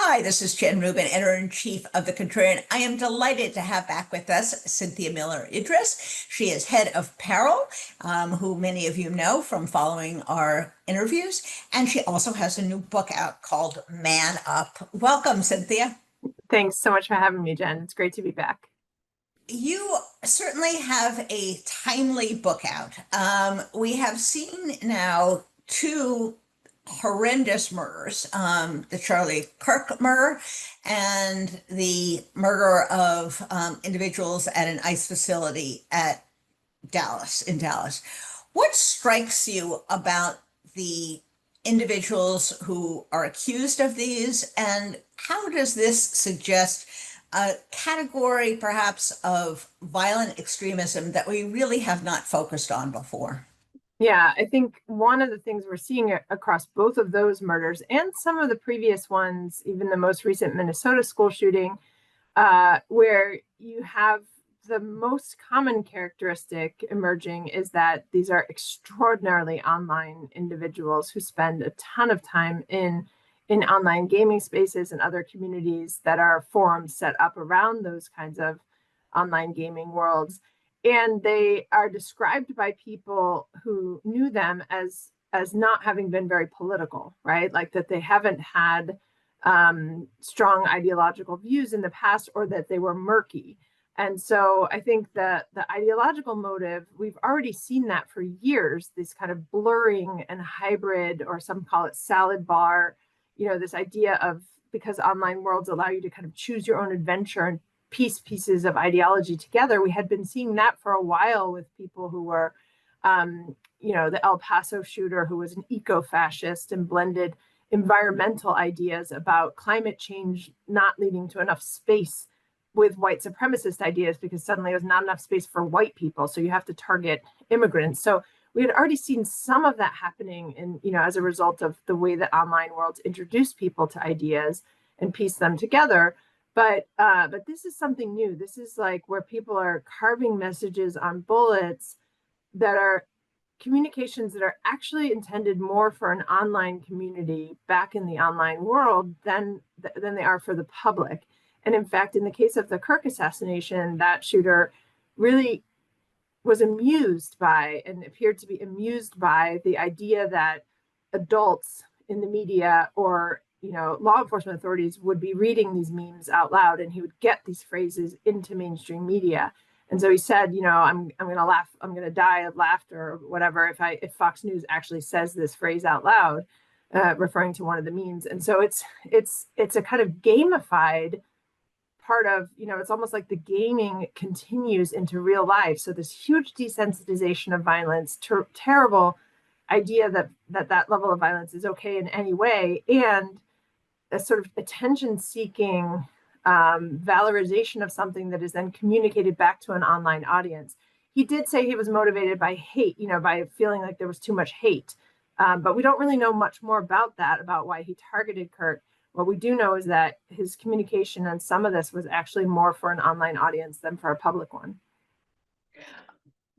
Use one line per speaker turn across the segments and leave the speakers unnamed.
Hi, this is Jen Rubin, editor-in-chief of The Contrarian. I am delighted to have back with us Cynthia Miller-Idriss. She is head of Peril, who many of you know from following our interviews. And she also has a new book out called Man Up. Welcome, Cynthia.
Thanks so much for having me, Jen. It's great to be back.
You certainly have a timely book out. We have seen now two horrendous murders, the Charlie Kirk murder and the murder of individuals at an ICE facility in Dallas. What strikes you about the individuals who are accused of these, and how does this suggest a category perhaps of violent extremism that we really have not focused on before?
Yeah, I think one of the things we're seeing across both of those murders and some of the previous ones, even the most recent Minnesota school shooting, where you have the most common characteristic emerging is that these are extraordinarily online individuals who spend a ton of time in online gaming spaces and other communities that are forums set up around those kinds of online gaming worlds. And they are described by people who knew them as not having been very political, right? Like that they haven't had strong ideological views in the past, or that they were murky. And so I think that the ideological motive, we've already seen that for years, this kind of blurring and hybrid, or some call it salad bar, this idea of, because online worlds allow you to kind of choose your own adventure and piece pieces of ideology together. We had been seeing that for a while with people who were, the El Paso shooter, who was an eco-fascist and blended environmental ideas about climate change not leading to enough space with white supremacist ideas, because suddenly there's not enough space for white people. So you have to target immigrants. So we had already seen some of that happening as a result of the way that online worlds introduce people to ideas and piece them together. But this is something new. This is like where people are carving messages on bullets that are communications that are actually intended more for an online community back in the online world than they are for the public. And in fact, in the case of the Kirk assassination, that shooter really was amused by, and appeared to be amused by, the idea that adults in the media or law enforcement authorities would be reading these memes out loud, and he would get these phrases into mainstream media. And so he said, I'm going to laugh, I'm going to die of laughter, or whatever, if Fox News actually says this phrase out loud, referring to one of the memes. And so it's a kind of gamified part of, it's almost like the gaming continues into real life. So this huge desensitization of violence, terrible idea that level of violence is okay in any way, and a sort of attention-seeking valorization of something that is then communicated back to an online audience. He did say he was motivated by hate, by feeling like there was too much hate. But we don't really know much more about that, about why he targeted Kirk. What we do know is that his communication on some of this was actually more for an online audience than for a public one.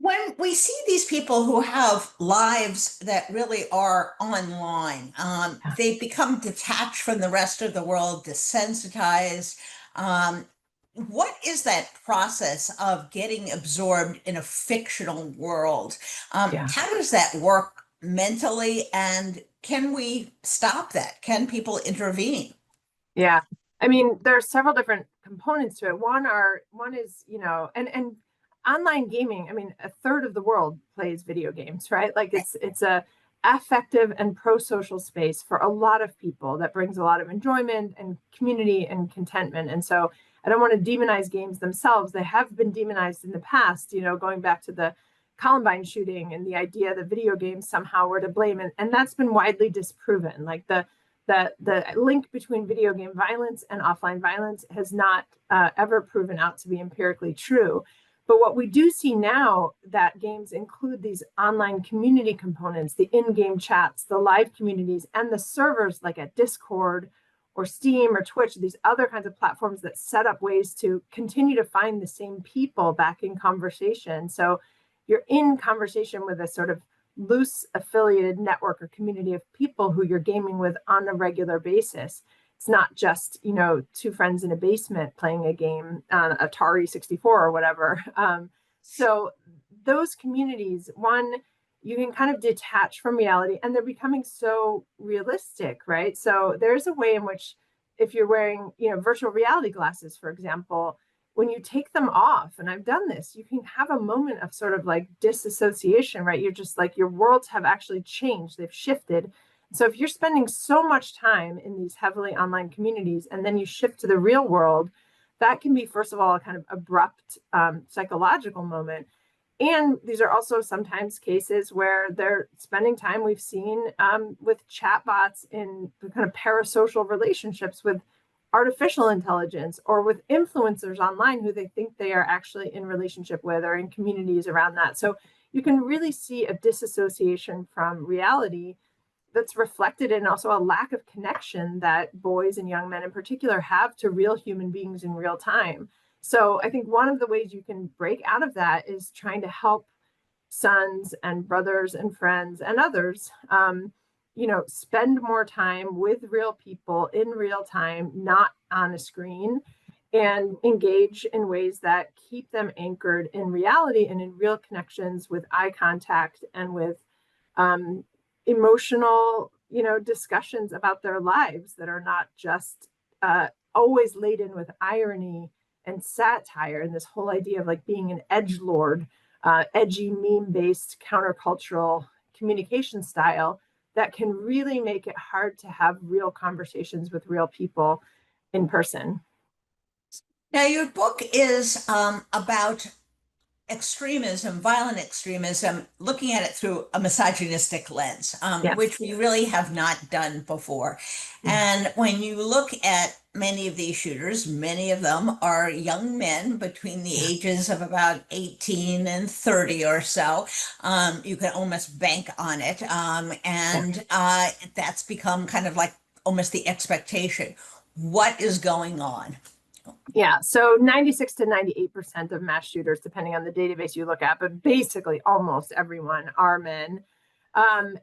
When we see these people who have lives that really are online, they become detached from the rest of the world, desensitized. Um, what is that process of getting absorbed in a fictional world?
Yeah.
How does that work mentally, and can we stop that? Can people intervene?
Yeah. I mean, there are several different components to it. One is, and online gaming, I mean, a third of the world plays video games, right? Like it's a affective and pro-social space for a lot of people that brings a lot of enjoyment and community and contentment. And so I don't want to demonize games themselves. They have been demonized in the past, going back to the Columbine shooting and the idea that video games somehow were to blame. And that's been widely disproven. Like the link between video game violence and offline violence has not ever proven out to be empirically true. But what we do see now, that games include these online community components, the in-game chats, the live communities, and the servers like at Discord or Steam or Twitch, these other kinds of platforms that set up ways to continue to find the same people back in conversation. So you're in conversation with a sort of loose affiliated network or community of people who you're gaming with on a regular basis. It's not just, two friends in a basement playing a game on Atari 64 or whatever. So those communities, one, you can kind of detach from reality, and they're becoming so realistic, right? So there's a way in which, if you're wearing, virtual reality glasses, for example, when you take them off, and I've done this, you can have a moment of sort of like disassociation, right? You're just like, your worlds have actually changed, they've shifted. So if you're spending so much time in these heavily online communities and then you shift to the real world, that can be, first of all, a kind of abrupt psychological moment. And these are also sometimes cases where they're spending time, we've seen with chatbots in the kind of parasocial relationships with artificial intelligence, or with influencers online who they think they are actually in relationship with, or in communities around that. So you can really see a disassociation from reality that's reflected in also a lack of connection that boys and young men in particular have to real human beings in real time. So I think one of the ways you can break out of that is trying to help sons and brothers and friends and others, spend more time with real people in real time, not on a screen, and engage in ways that keep them anchored in reality and in real connections with eye contact and with um, emotional, discussions about their lives that are not just always laden with irony and satire, and this whole idea of like being an edge lord, edgy meme-based countercultural communication style that can really make it hard to have real conversations with real people in person.
Now, your book is about extremism, violent extremism, looking at it through a misogynistic lens,
Yes.
which we really have not done before. And when you look at many of these shooters, many of them are young men between the
Yeah.
ages of about 18 and 30 or so. You can almost bank on it.
Yeah.
And that's become kind of like almost the expectation. What is going on?
Yeah, so 96 to 98% of mass shooters, depending on the database you look at, but basically almost everyone are men. And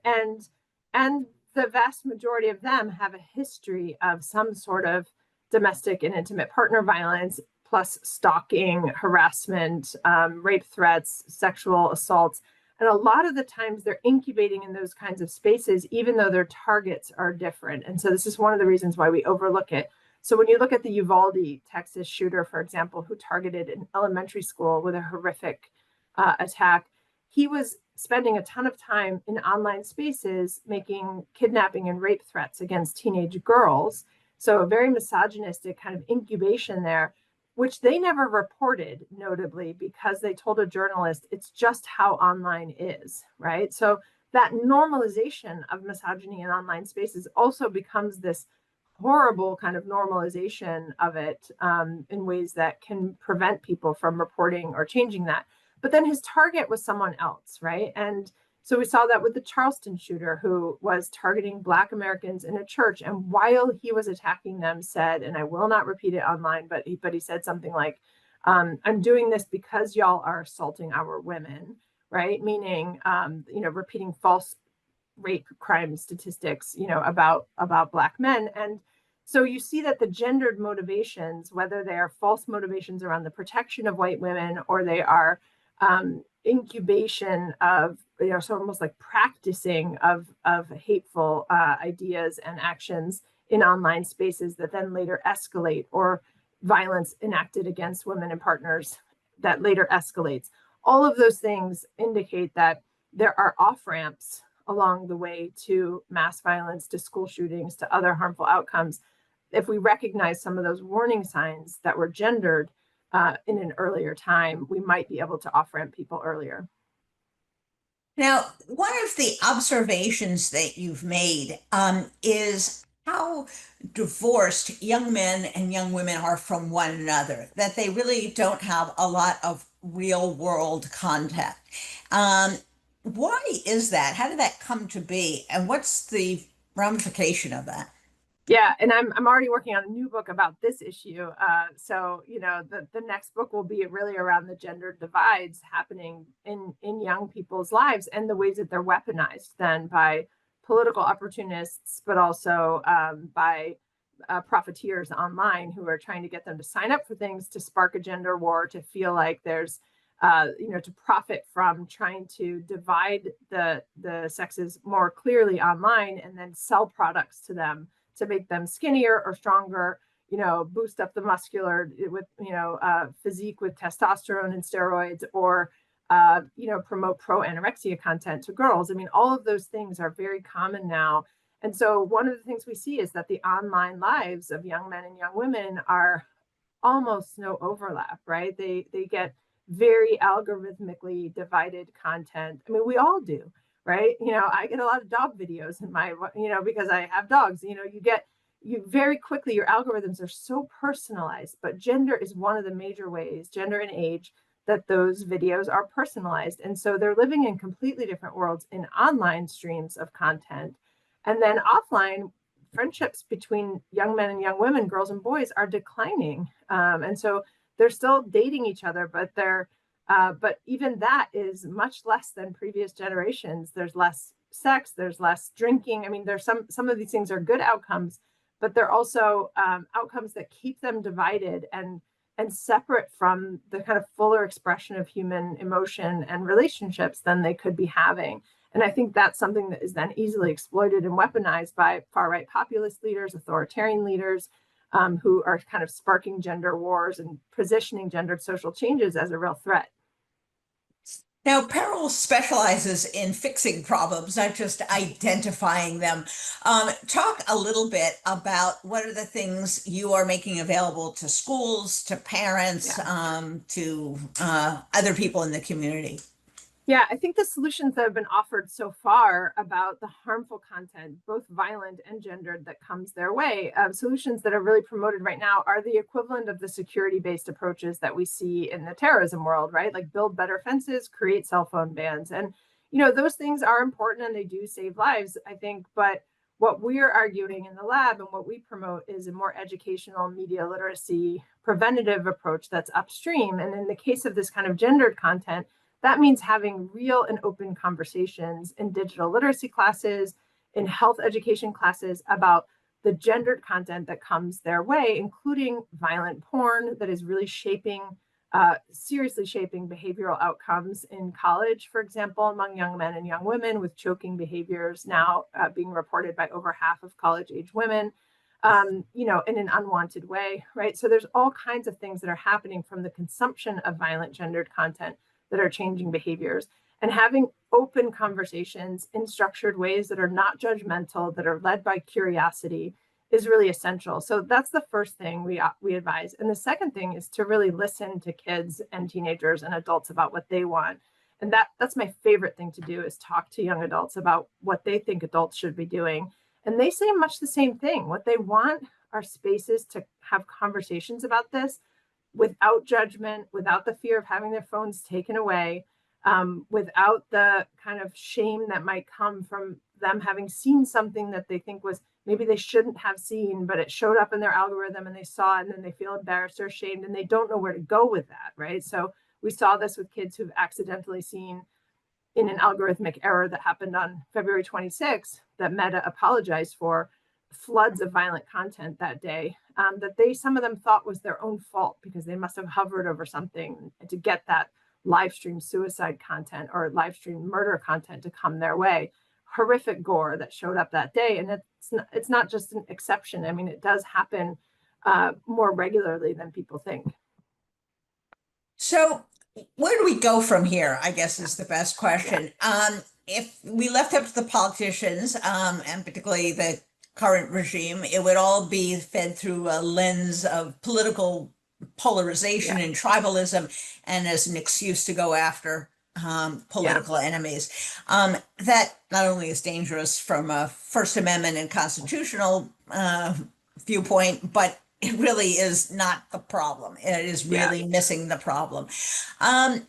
the vast majority of them have a history of some sort of domestic and intimate partner violence, plus stalking, harassment, rape threats, sexual assaults. And a lot of the times they're incubating in those kinds of spaces, even though their targets are different. And so this is one of the reasons why we overlook it. So when you look at the Uvalde, Texas shooter, for example, who targeted an elementary school with a horrific attack, he was spending a ton of time in online spaces making kidnapping and rape threats against teenage girls. So a very misogynistic kind of incubation there, which they never reported, notably, because they told a journalist it's just how online is, right? So that normalization of misogyny in online spaces also becomes this horrible kind of normalization of it, in ways that can prevent people from reporting or changing that. But then his target was someone else, right? And so we saw that with the Charleston shooter, who was targeting Black Americans in a church, and while he was attacking them, said, and I will not repeat it online, but he said something like, "I'm doing this because y'all are assaulting our women," right? Meaning, repeating false rape crime statistics, about Black men. And so you see that the gendered motivations, whether they are false motivations around the protection of white women, or they are incubation of, so almost like practicing of hateful ideas and actions in online spaces that then later escalate, or violence enacted against women and partners that later escalates. All of those things indicate that there are off ramps along the way to mass violence, to school shootings, to other harmful outcomes. If we recognize some of those warning signs that were gendered in an earlier time, we might be able to off ramp people earlier.
Now, one of the observations that you've made is how divorced young men and young women are from one another, that they really don't have a lot of real world contact. Um, why is that? How did that come to be? And what's the ramification of that?
Yeah, and I'm already working on a new book about this issue. So the next book will be really around the gender divides happening in young people's lives, and the ways that they're weaponized then by political opportunists, but also by profiteers online who are trying to get them to sign up for things to spark a gender war, to feel like there's to profit from trying to divide the sexes more clearly online, and then sell products to them to make them skinnier or stronger, boost up the muscular with, physique with testosterone and steroids, or, promote pro anorexia content to girls. I mean, all of those things are very common now. And so one of the things we see is that the online lives of young men and young women are almost no overlap, right? They get very algorithmically divided content. I mean, we all do, right? I get a lot of dog videos in my, because I have dogs. You very quickly, your algorithms are so personalized, but gender is one of the major ways, gender and age, that those videos are personalized. And so they're living in completely different worlds in online streams of content. And then offline, friendships between young men and young women, girls and boys, are declining. And so they're still dating each other, but even that is much less than previous generations. There's less sex, there's less drinking. I mean, there's some of these things are good outcomes, but they're also outcomes that keep them divided and separate from the kind of fuller expression of human emotion and relationships than they could be having. And I think that's something that is then easily exploited and weaponized by far-right populist leaders, authoritarian leaders, who are kind of sparking gender wars and positioning gendered social changes as a real threat.
Now, Peril specializes in fixing problems, not just identifying them. Talk a little bit about what are the things you are making available to schools, to parents, to other people in the community.
Yeah, I think the solutions that have been offered so far about the harmful content, both violent and gendered, that comes their way, solutions that are really promoted right now are the equivalent of the security-based approaches that we see in the terrorism world, right? Like build better fences, create cell phone bans. And, those things are important and they do save lives, I think. But what we're arguing in the lab and what we promote is a more educational media literacy preventative approach that's upstream. And in the case of this kind of gendered content, that means having real and open conversations in digital literacy classes, in health education classes, about the gendered content that comes their way, including violent porn that is really seriously shaping behavioral outcomes in college, for example, among young men and young women, with choking behaviors now being reported by over half of college-age women, in an unwanted way, right? So there's all kinds of things that are happening from the consumption of violent gendered content that are changing behaviors, and having open conversations in structured ways that are not judgmental, that are led by curiosity, is really essential. So that's the first thing we advise. And the second thing is to really listen to kids and teenagers and adults about what they want. And that's my favorite thing to do, is talk to young adults about what they think adults should be doing. And they say much the same thing. What they want are spaces to have conversations about this without judgment, without the fear of having their phones taken away, without the kind of shame that might come from them having seen something that they think was maybe they shouldn't have seen, but it showed up in their algorithm and they saw it, and then they feel embarrassed or ashamed and they don't know where to go with that, right? So we saw this with kids who've accidentally seen, in an algorithmic error that happened on February 26th, that Meta apologized for, floods of violent content that day, that some of them thought was their own fault because they must have hovered over something to get that live stream suicide content or live stream murder content to come their way. Horrific gore that showed up that day. And it's not just an exception. I mean, it does happen more regularly than people think.
So where do we go from here, I guess, is the best question. If we left up to the politicians, and particularly the current regime, it would all be fed through a lens of political polarization and tribalism, and as an excuse to go after political enemies. That not only is dangerous from a First Amendment and constitutional viewpoint, but it really is not the problem. It is really missing the problem. How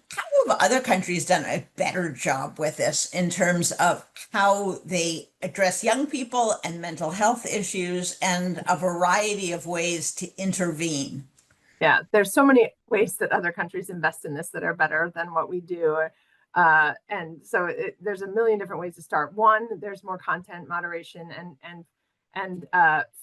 have other countries done a better job with this in terms of how they address young people and mental health issues and a variety of ways to intervene?
Yeah, there's so many ways that other countries invest in this that are better than what we do. And so there's a million different ways to start. One, there's more content moderation and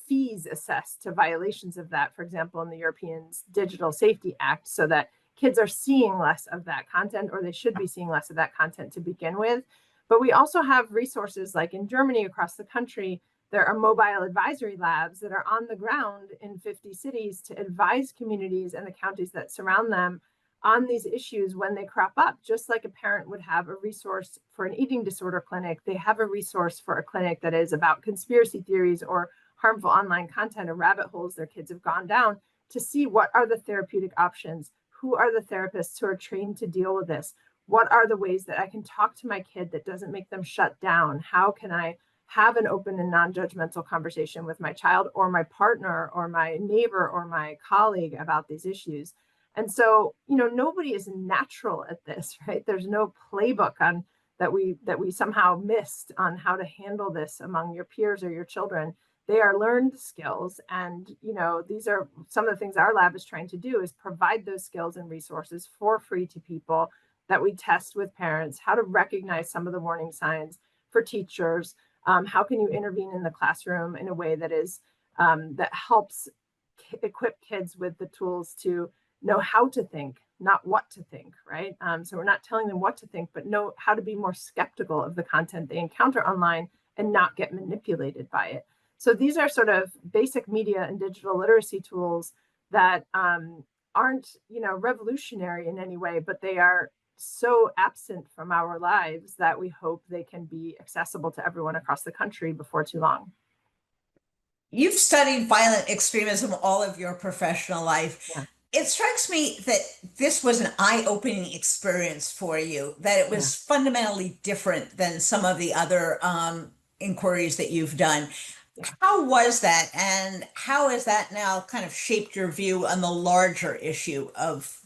fees assessed to violations of that, for example, in the European's Digital Safety Act, so that kids are seeing less of that content, or they should be seeing less of that content to begin with. But we also have resources like in Germany, across the country, there are mobile advisory labs that are on the ground in 50 cities to advise communities and the counties that surround them on these issues when they crop up. Just like a parent would have a resource for an eating disorder clinic, they have a resource for a clinic that is about conspiracy theories or harmful online content or rabbit holes their kids have gone down, to see what are the therapeutic options, who are the therapists who are trained to deal with this, what are the ways that I can talk to my kid that doesn't make them shut down, how can I have an open and non-judgmental conversation with my child or my partner or my neighbor or my colleague about these issues. And so, nobody is natural at this, right? There's no playbook on that we somehow missed on how to handle this among your peers or your children. They are learned skills. And, these are some of the things our lab is trying to do, is provide those skills and resources for free to people that we test with parents, how to recognize some of the warning signs for teachers. How can you intervene in the classroom in a way that is that helps equip kids with the tools to know how to think, not what to think, right? So we're not telling them what to think, but know how to be more skeptical of the content they encounter online and not get manipulated by it. So these are sort of basic media and digital literacy tools that aren't, revolutionary in any way, but they are so absent from our lives that we hope they can be accessible to everyone across the country before too long.
You've studied violent extremism all of your professional life.
Yeah.
It strikes me that this was an eye-opening experience for you, that it was fundamentally different than some of the other inquiries that you've done.
Yeah.
How was that, and how has that now kind of shaped your view on the larger issue of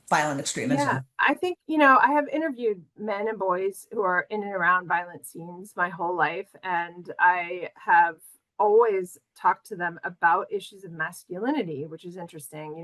violent extremism?
Yeah, I think, I have interviewed men and boys who are in and around violent scenes my whole life, and I have always talked to them about issues of masculinity, which is interesting,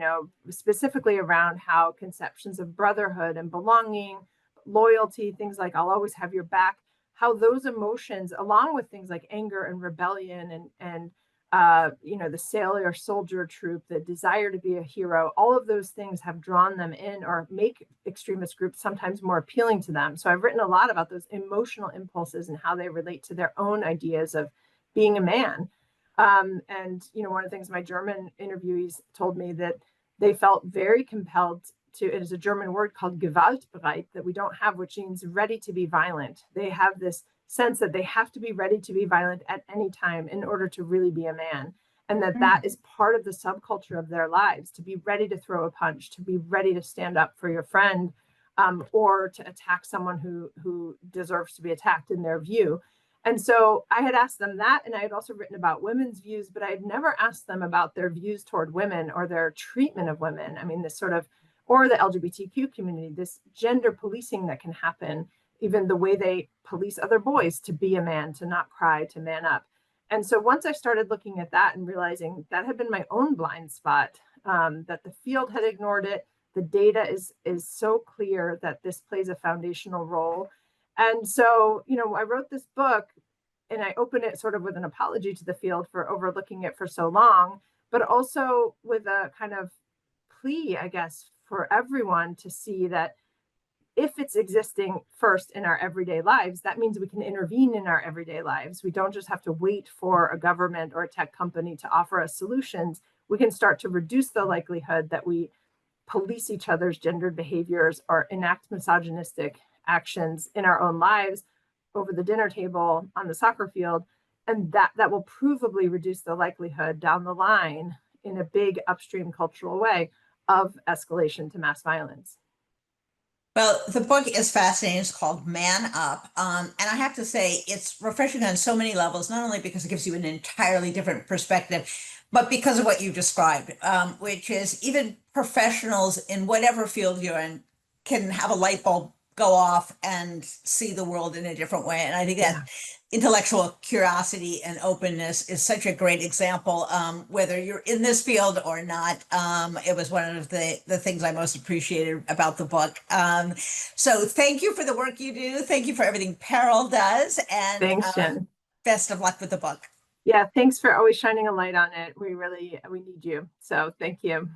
specifically around how conceptions of brotherhood and belonging, loyalty, things like I'll always have your back, how those emotions, along with things like anger and rebellion and the sailor soldier troop, the desire to be a hero, all of those things have drawn them in or make extremist groups sometimes more appealing to them. So I've written a lot about those emotional impulses and how they relate to their own ideas of being a man. And one of the things my German interviewees told me, that they felt very compelled to, it is a German word called gewaltbereit that we don't have, which means ready to be violent. They have this sense that they have to be ready to be violent at any time in order to really be a man. And that is part of the subculture of their lives, to be ready to throw a punch, to be ready to stand up for your friend, or to attack someone who deserves to be attacked in their view. And so I had asked them that, and I had also written about women's views, but I had never asked them about their views toward women or their treatment of women. I mean, this sort of, or the LGBTQ community, this gender policing that can happen, even the way they police other boys to be a man, to not cry, to man up. And so once I started looking at that and realizing that had been my own blind spot, that the field had ignored it, the data is so clear that this plays a foundational role. And so, I wrote this book, and I opened it sort of with an apology to the field for overlooking it for so long, but also with a kind of plea, I guess, for everyone to see that if it's existing first in our everyday lives, that means we can intervene in our everyday lives. We don't just have to wait for a government or a tech company to offer us solutions. We can start to reduce the likelihood that we police each other's gendered behaviors or enact misogynistic actions in our own lives, over the dinner table, on the soccer field. And that will provably reduce the likelihood down the line, in a big upstream cultural way, of escalation to mass violence.
Well, the book is fascinating. It's called Man Up. And I have to say, it's refreshing on so many levels, not only because it gives you an entirely different perspective, but because of what you described, which is even professionals in whatever field you're in can have a light bulb go off and see the world in a different way. And I think that intellectual curiosity and openness is such a great example, whether you're in this field or not. It was one of the things I most appreciated about the book. So thank you for the work you do. Thank you for everything Peril does. And
Thanks, Jen.
best of luck with the book.
Yeah, thanks for always shining a light on it. We need you. So thank you.